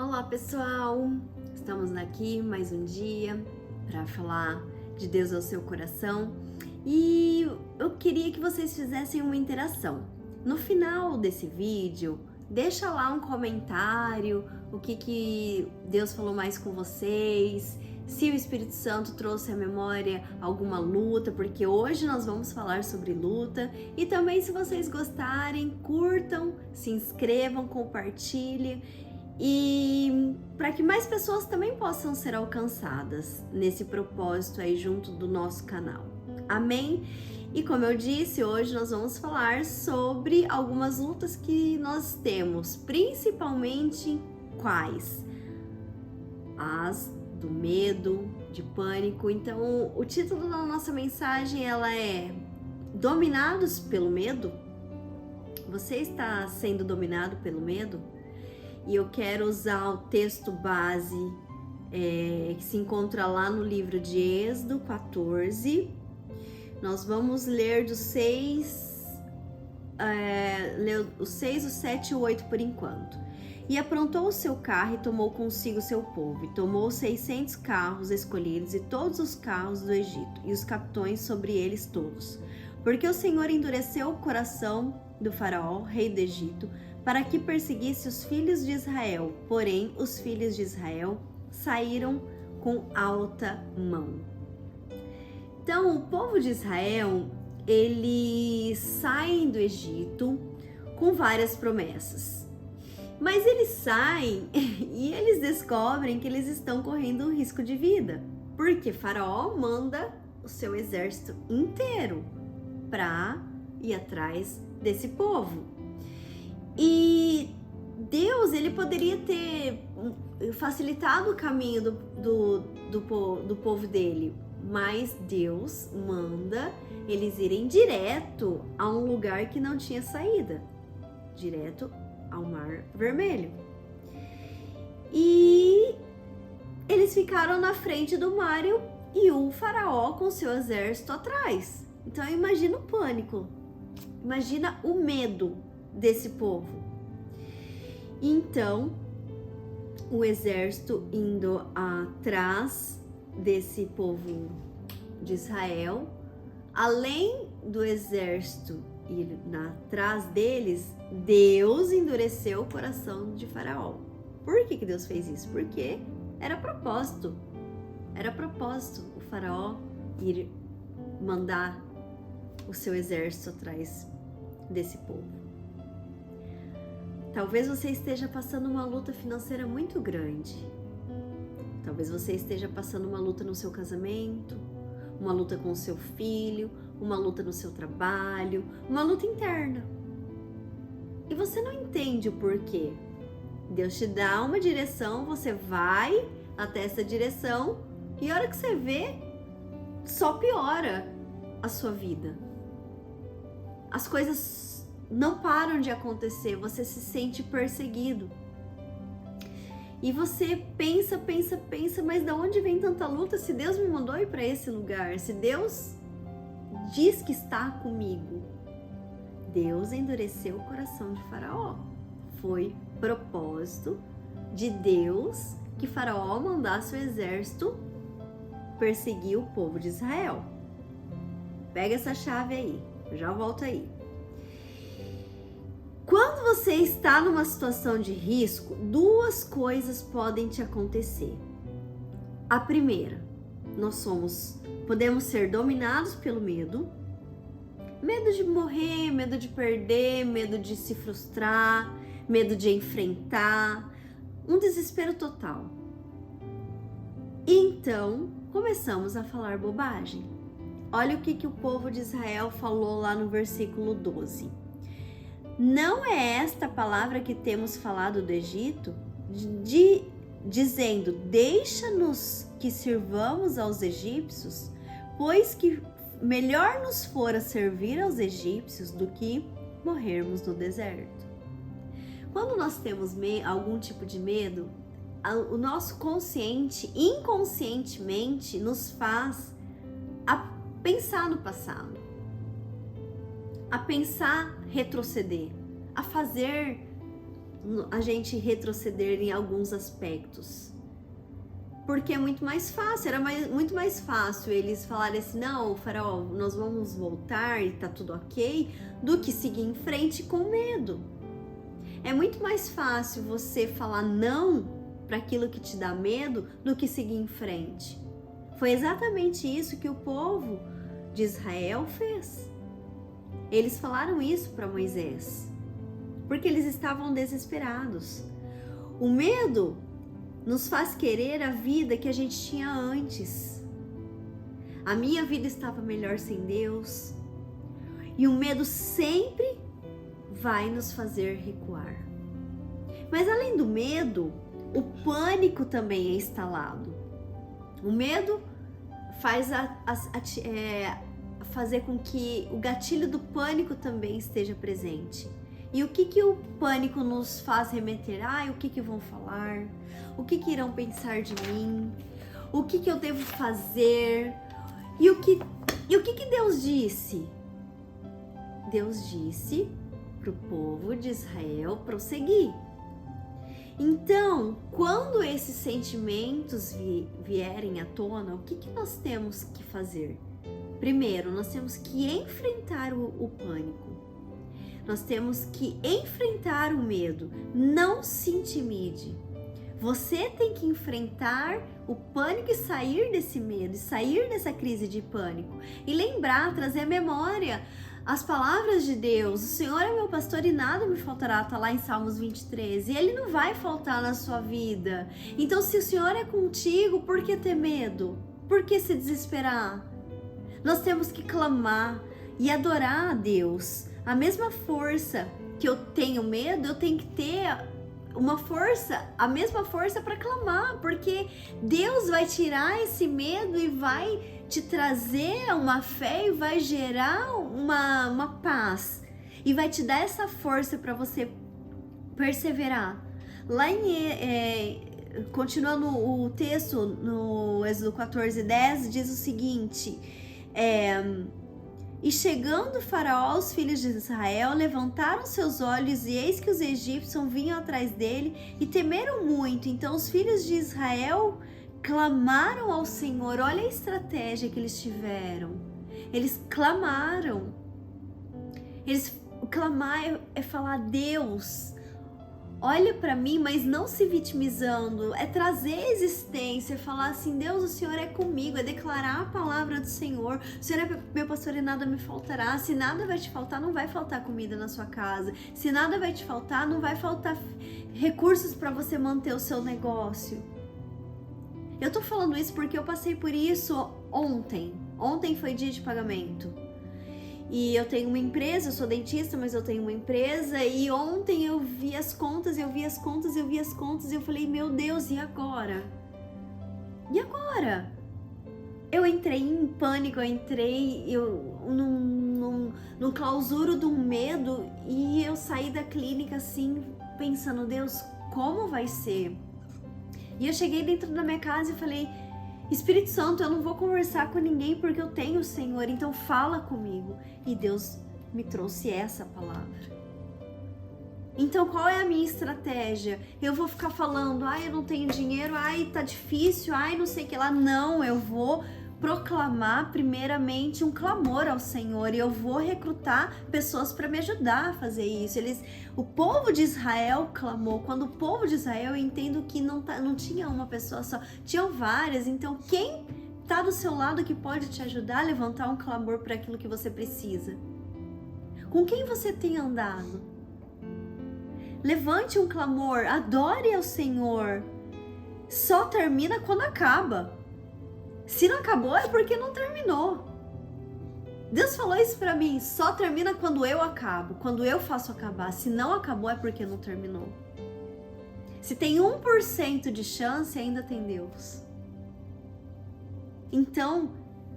Olá pessoal, estamos aqui mais um dia para falar de Deus ao seu coração e eu queria que vocês fizessem uma interação. No final desse vídeo, deixa lá um comentário, o que Deus falou mais com vocês, se o Espírito Santo trouxe à memória alguma luta, porque hoje nós vamos falar sobre luta, e também se vocês gostarem, curtam, se inscrevam, compartilhem, e para que mais pessoas também possam ser alcançadas nesse propósito aí junto do nosso canal. Amém? E como eu disse, hoje nós vamos falar sobre algumas lutas que nós temos, principalmente quais? As do medo, de pânico. Então, o título da nossa mensagem ela é Dominados pelo Medo? Você está sendo dominado pelo medo? E eu quero usar o texto base que se encontra lá no livro de Êxodo 14. Nós vamos ler dos 6, o 6, o 7 e o 8 por enquanto. E aprontou o seu carro e tomou consigo seu povo, e tomou 600 carros escolhidos e todos os carros do Egito, e os capitões sobre eles todos. Porque o Senhor endureceu o coração do faraó, rei do Egito, para que perseguisse os filhos de Israel. Porém, os filhos de Israel saíram com alta mão. Então, o povo de Israel, eles saem do Egito com várias promessas. Mas eles saem e eles descobrem que eles estão correndo um risco de vida. Porque Faraó manda o seu exército inteiro para ir atrás desse povo. E Deus, ele poderia ter facilitado o caminho do povo dele, mas Deus manda eles irem direto a um lugar que não tinha saída, direto ao Mar Vermelho. E eles ficaram na frente do mar e o faraó com seu exército atrás. Então imagina o pânico, imagina o medo desse povo. Então, o exército indo atrás desse povo de Israel, além do exército ir atrás deles, Deus endureceu o coração de Faraó. Por que Deus fez isso? Porque era propósito. Era propósito o Faraó ir mandar o seu exército atrás desse povo. Talvez você esteja passando uma luta financeira muito grande. Talvez você esteja passando uma luta no seu casamento, uma luta com o seu filho, uma luta no seu trabalho, uma luta interna. E você não entende o porquê. Deus te dá uma direção, você vai até essa direção e a hora que você vê, só piora a sua vida. As coisas não param de acontecer, você se sente perseguido. E você pensa, mas de onde vem tanta luta se Deus me mandou ir para esse lugar? Se Deus diz que está comigo? Deus endureceu o coração de Faraó. Foi propósito de Deus que Faraó mandasse o exército perseguir o povo de Israel. Pega essa chave aí, eu já volto aí. Quando você está numa situação de risco, duas coisas podem te acontecer. A primeira, podemos ser dominados pelo medo. Medo de morrer, medo de perder, medo de se frustrar, medo de enfrentar, um desespero total. Então, começamos a falar bobagem. Olha o que o povo de Israel falou lá no versículo 12. Não é esta palavra que temos falado do Egito, dizendo, deixa-nos que sirvamos aos egípcios, pois que melhor nos fora servir aos egípcios do que morrermos no deserto. Quando nós temos algum tipo de medo, o nosso consciente, inconscientemente, nos faz a pensar no passado, a pensar retroceder, a fazer a gente retroceder em alguns aspectos. Porque é muito mais fácil, muito mais fácil eles falarem assim, não, faraó, nós vamos voltar e tá tudo ok, do que seguir em frente com medo. É muito mais fácil você falar não para aquilo que te dá medo do que seguir em frente. Foi exatamente isso que o povo de Israel fez. Eles falaram isso para Moisés, porque eles estavam desesperados. O medo nos faz querer a vida que a gente tinha antes. A minha vida estava melhor sem Deus. E o medo sempre vai nos fazer recuar. Mas além do medo, o pânico também é instalado. O medo faz fazer com que o gatilho do pânico também esteja presente. E o que o pânico nos faz remeter? O que vão falar? O que irão pensar de mim? O que eu devo fazer? E o que Deus disse? Deus disse para o povo de Israel prosseguir. Então, quando esses sentimentos vierem à tona, o que nós temos que fazer? Primeiro, nós temos que enfrentar o pânico. Nós temos que enfrentar o medo. Não se intimide. Você tem que enfrentar o pânico e sair desse medo, e sair dessa crise de pânico. E lembrar, trazer à memória as palavras de Deus. O Senhor é meu pastor e nada me faltará. Está lá em Salmos 23. E Ele não vai faltar na sua vida. Então, se o Senhor é contigo, por que ter medo? Por que se desesperar? Nós temos que clamar e adorar a Deus. A mesma força que eu tenho medo, eu tenho que ter a mesma força para clamar, porque Deus vai tirar esse medo e vai te trazer uma fé e vai gerar uma paz e vai te dar essa força para você perseverar. Lá continuando o texto no Êxodo 14:10 diz o seguinte: e chegando Faraó, os filhos de Israel levantaram seus olhos e eis que os egípcios vinham atrás dele e temeram muito. Então os filhos de Israel clamaram ao Senhor. Olha a estratégia que eles tiveram. Eles clamaram. Clamar é falar: Deus, olha para mim, mas não se vitimizando, é trazer existência, é falar assim: Deus, o Senhor é comigo, é declarar a palavra do Senhor. O Senhor é meu pastor e nada me faltará. Se nada vai te faltar, não vai faltar comida na sua casa. Se nada vai te faltar, não vai faltar recursos para você manter o seu negócio. Eu tô falando isso porque eu passei por isso ontem. Ontem foi dia de pagamento. E eu tenho uma empresa, eu sou dentista, mas eu tenho uma empresa. E ontem eu vi as contas, e eu falei: meu Deus, e agora? E agora? Eu entrei em pânico, eu entrei num clausuro do medo. E eu saí da clínica assim, pensando: Deus, como vai ser? E eu cheguei dentro da minha casa e falei: Espírito Santo, eu não vou conversar com ninguém porque eu tenho o Senhor, então fala comigo. E Deus me trouxe essa palavra. Então qual é a minha estratégia? Eu vou ficar falando: eu não tenho dinheiro, tá difícil, não sei o que lá. Não, eu vou proclamar primeiramente um clamor ao Senhor e eu vou recrutar pessoas para me ajudar a fazer isso. O povo de Israel clamou. Quando o povo de Israel, eu entendo que não tinha uma pessoa só, tinham várias. Então quem está do seu lado que pode te ajudar a levantar um clamor para aquilo que você precisa? Com quem você tem andado? Levante um clamor, adore ao Senhor. Só termina quando acaba. Se não acabou, é porque não terminou. Deus falou isso pra mim: só termina quando eu acabo, quando eu faço acabar. Se não acabou, é porque não terminou. Se tem 1% de chance, ainda tem Deus. Então,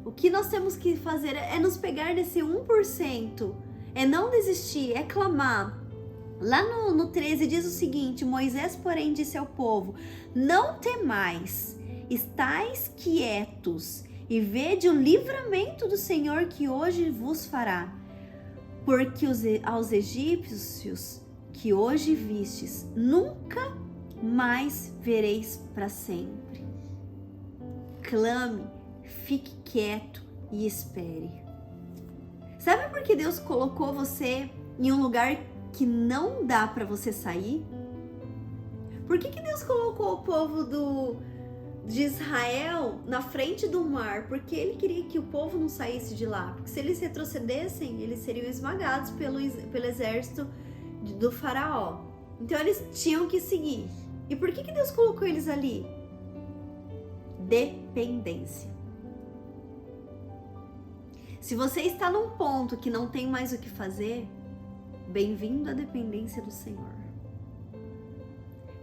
o que nós temos que fazer é nos pegar desse 1%, é não desistir, é clamar. Lá no 13 diz o seguinte: Moisés, porém, disse ao povo: não temais, estais quietos e vede o livramento do Senhor que hoje vos fará, porque aos egípcios que hoje vistes, nunca mais vereis para sempre. Clame, fique quieto e espere. Sabe por que Deus colocou você em um lugar que não dá para você sair? Por que Deus colocou o povo de Israel na frente do mar? Porque Ele queria que o povo não saísse de lá. Porque se eles retrocedessem, eles seriam esmagados pelo exército do faraó. Então eles tinham que seguir. E por que Deus colocou eles ali? Dependência. Se você está num ponto que não tem mais o que fazer, bem-vindo à dependência do Senhor.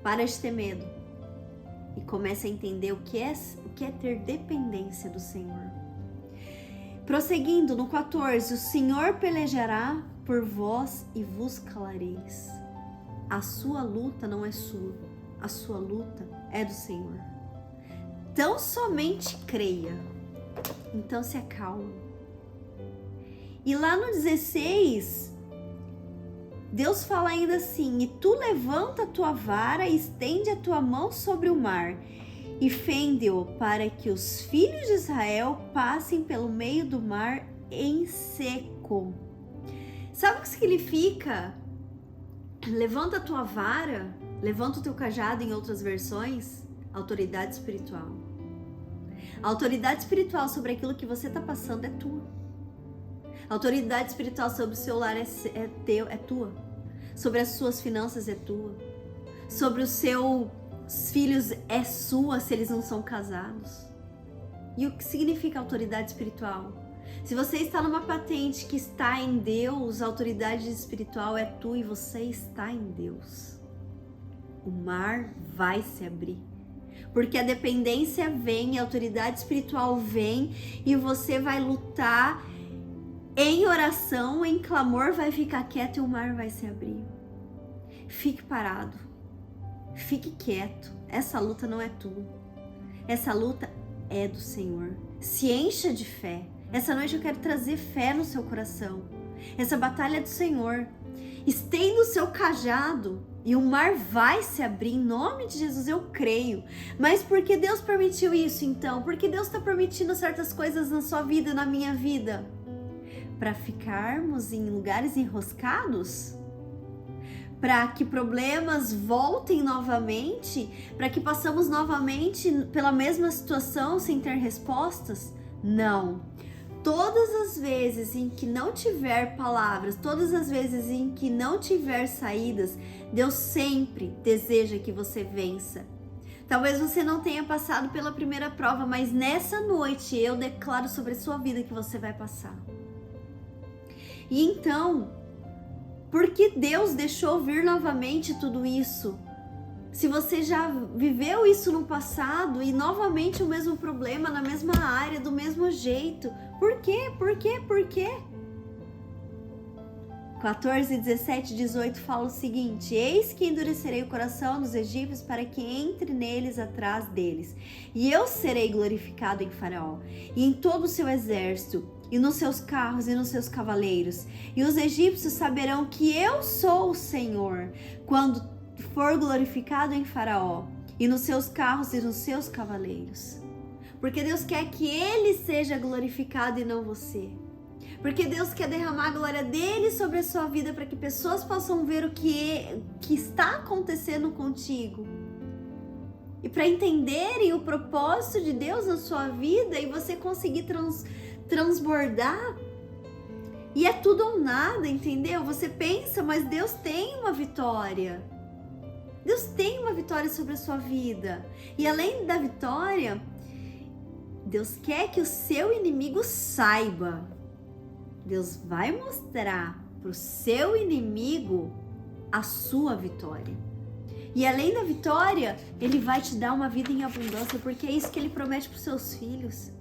Para de ter medo e comece a entender o que é ter dependência do Senhor. Prosseguindo no 14, o Senhor pelejará por vós e vos calareis. A sua luta não é sua, a sua luta é do Senhor. Tão somente creia, então se acalma. E lá no 16, Deus fala ainda assim: e tu levanta a tua vara e estende a tua mão sobre o mar e fende-o para que os filhos de Israel passem pelo meio do mar em seco. Sabe o que significa? Levanta a tua vara, levanta o teu cajado, em outras versões, autoridade espiritual. A autoridade espiritual sobre aquilo que você está passando é tua. A autoridade espiritual sobre o seu lar é tua. Sobre as suas finanças é tua. Sobre os seus filhos é sua, se eles não são casados. E o que significa autoridade espiritual? Se você está numa patente que está em Deus, a autoridade espiritual é tua e você está em Deus. O mar vai se abrir. Porque a dependência vem, a autoridade espiritual vem e você vai lutar em oração, em clamor, vai ficar quieto e o mar vai se abrir. Fique parado. Fique quieto. Essa luta não é tua. Essa luta é do Senhor. Se encha de fé. Essa noite eu quero trazer fé no seu coração. Essa batalha é do Senhor. Estenda o seu cajado e o mar vai se abrir. Em nome de Jesus, eu creio. Mas por que Deus permitiu isso então? Por que Deus está permitindo certas coisas na sua vida e na minha vida? Para ficarmos em lugares enroscados? Para que problemas voltem novamente? Para que passamos novamente pela mesma situação sem ter respostas? Não. Todas as vezes em que não tiver palavras, todas as vezes em que não tiver saídas, Deus sempre deseja que você vença. Talvez você não tenha passado pela primeira prova, mas nessa noite eu declaro sobre a sua vida que você vai passar. E então, por que Deus deixou vir novamente tudo isso? Se você já viveu isso no passado e novamente o mesmo problema, na mesma área, do mesmo jeito, por quê? Por quê? Por quê? 14, 17, 18 fala o seguinte: eis que endurecerei o coração dos egípcios para que entre neles atrás deles, e eu serei glorificado em Faraó e em todo o seu exército, e nos seus carros e nos seus cavaleiros, e os egípcios saberão que eu sou o Senhor, quando for glorificado em Faraó, e nos seus carros e nos seus cavaleiros. Porque Deus quer que Ele seja glorificado e não você. Porque Deus quer derramar a glória dele sobre a sua vida para que pessoas possam ver o que está acontecendo contigo. E para entenderem o propósito de Deus na sua vida e você conseguir transbordar. E é tudo ou nada, entendeu? Você pensa, mas Deus tem uma vitória. Deus tem uma vitória sobre a sua vida. E além da vitória, Deus quer que o seu inimigo saiba. Deus vai mostrar para o seu inimigo a sua vitória. E além da vitória, Ele vai te dar uma vida em abundância, porque é isso que Ele promete para os seus filhos.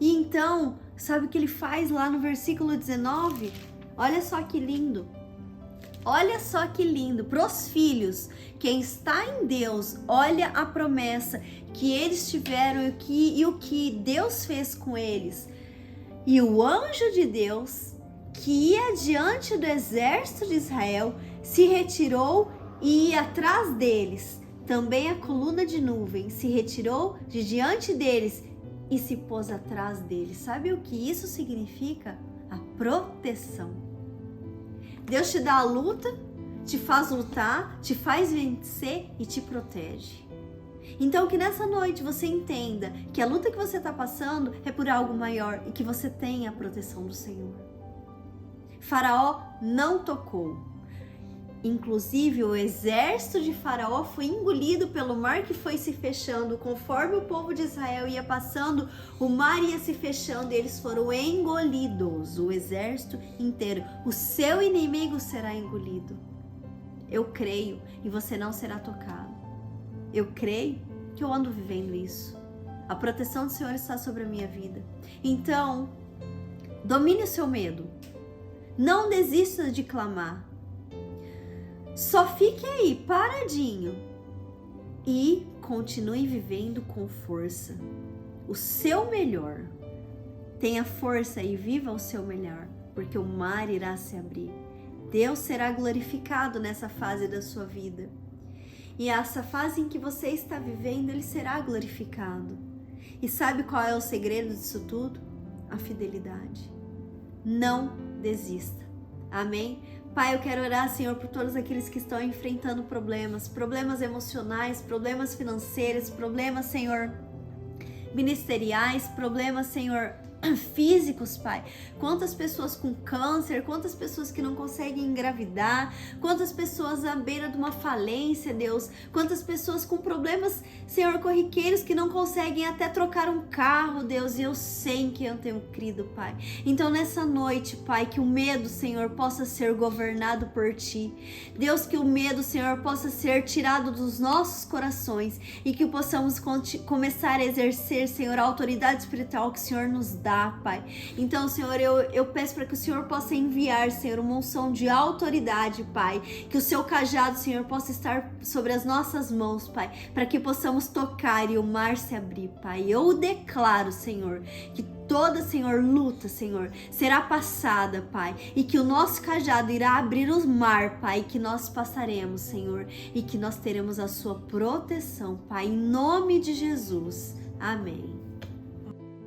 E então, sabe o que Ele faz lá no versículo 19? Olha só que lindo. Olha só que lindo, pros filhos, quem está em Deus, olha a promessa que eles tiveram e o que Deus fez com eles. E o anjo de Deus, que ia diante do exército de Israel, se retirou e atrás deles. Também a coluna de nuvem se retirou de diante deles e se pôs atrás deles. Sabe o que isso significa? A proteção. Deus te dá a luta, te faz lutar, te faz vencer e te protege. Então que nessa noite você entenda que a luta que você está passando é por algo maior e que você tem a proteção do Senhor. Faraó não tocou. Inclusive o exército de Faraó foi engolido pelo mar que foi se fechando. Conforme o povo de Israel ia passando, o mar ia se fechando e eles foram engolidos, o exército inteiro. O seu inimigo será engolido. Eu creio e você não será tocado. Eu creio que eu ando vivendo isso. A proteção do Senhor está sobre a minha vida. Então, domine o seu medo. Não desista de clamar. Só fique aí, paradinho. E continue vivendo com força. O seu melhor. Tenha força e viva o seu melhor, porque o mar irá se abrir. Deus será glorificado nessa fase da sua vida. E essa fase em que você está vivendo, Ele será glorificado. E sabe qual é o segredo disso tudo? A fidelidade. Não desista. Amém? Pai, eu quero orar, Senhor, por todos aqueles que estão enfrentando problemas emocionais, problemas financeiros, problemas, Senhor, ministeriais, problemas, Senhor, físicos, Pai. Quantas pessoas com câncer, quantas pessoas que não conseguem engravidar, quantas pessoas à beira de uma falência, Deus, quantas pessoas com problemas, Senhor, corriqueiros que não conseguem até trocar um carro, Deus, e eu sei que eu tenho crido, Pai. Então nessa noite, Pai, que o medo, Senhor, possa ser governado por Ti. Deus, que o medo, Senhor, possa ser tirado dos nossos corações e que possamos começar a exercer, Senhor, a autoridade espiritual que o Senhor nos dá, Pai. Então, Senhor, eu peço para que o Senhor possa enviar, Senhor, uma unção de autoridade, Pai, que o seu cajado, Senhor, possa estar sobre as nossas mãos, Pai, para que possamos tocar e o mar se abrir, Pai. Eu declaro, Senhor, que toda, Senhor, luta, Senhor, será passada, Pai, e que o nosso cajado irá abrir o mar, Pai, que nós passaremos, Senhor, e que nós teremos a sua proteção, Pai, em nome de Jesus. Amém.